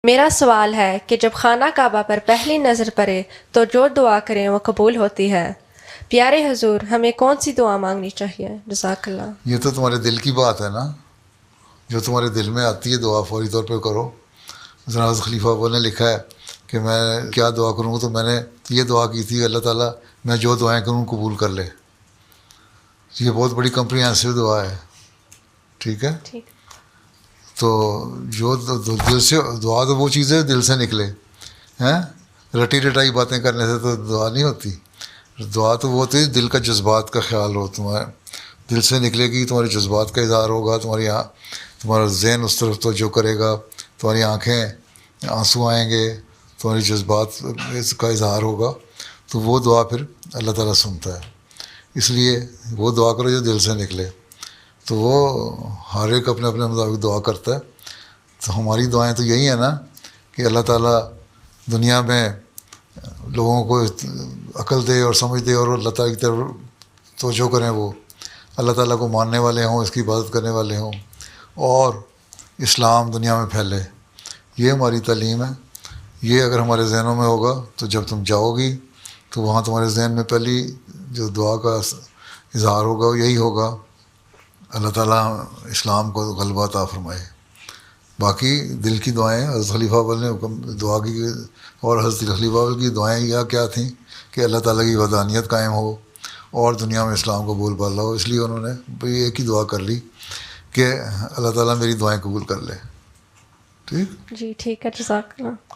میرا سوال ہے کہ جب خانہ کعبہ پر پہلی نظر پڑے تو جو دعا کریں وہ قبول ہوتی ہے. پیارے حضور ہمیں کون سی دعا مانگنی چاہیے؟ جزاک اللہ. یہ تو تمہارے دل کی بات ہے نا، جو تمہارے دل میں آتی ہے دعا فوری طور پہ کرو. حضرت خلیفہ ابو نے لکھا ہے کہ میں کیا دعا کروں، تو میں نے یہ دعا کی تھی، اللہ تعالیٰ میں جو دعائیں کروں قبول کر لے. یہ بہت بڑی کمپریہنسو دعا ہے. ٹھیک ہے، ٹھیک. تو جو دل سے دعا تو وہ چیز ہے دل سے نکلے ہیں، رٹی رٹائی باتیں کرنے سے تو دعا نہیں ہوتی. دعا تو وہ ہوتی ہے دل کا جذبات کا خیال ہو، تمہارے دل سے نکلے گی، تمہارے جذبات کا اظہار ہوگا، تمہارا ذہن اس طرف توجہ کرے گا، تمہاری آنکھیں آنسو آئیں گے، تمہاری جذبات کا اظہار ہوگا، تو وہ دعا پھر اللہ تعالیٰ سنتا ہے. اس لیے وہ دعا کرو جو دل سے نکلے. تو وہ ہر ایک اپنے اپنے مطابق دعا کرتا ہے. تو ہماری دعائیں تو یہی ہیں نا کہ اللہ تعالیٰ دنیا میں لوگوں کو عقل دے اور سمجھ دے، اور اللہ تعالیٰ کی طرف توجہ کریں، وہ اللہ تعالیٰ کو ماننے والے ہوں، اس کی عبادت کرنے والے ہوں، اور اسلام دنیا میں پھیلے. یہ ہماری تعلیم ہے. یہ اگر ہمارے ذہنوں میں ہوگا تو جب تم جاؤ گی تو وہاں تمہارے ذہن میں پہلی جو دعا کا اظہار ہوگا وہ یہی ہوگا، اللہ تعالیٰ اسلام کو غلبہ عطا فرمائے. باقی دل کی دعائیں حضرت خلیفہ اول نے دعا کی، اور حضرت خلیفہ اول کی دعائیں کیا تھیں کہ اللہ تعالیٰ کی وحدانیت قائم ہو اور دنیا میں اسلام کو بول بالا ہو. اس لیے انہوں نے ایک ہی دعا کر لی کہ اللہ تعالیٰ میری دعائیں قبول کر لے. ٹھیک. جی ٹھیک ہے، جزاک اللہ.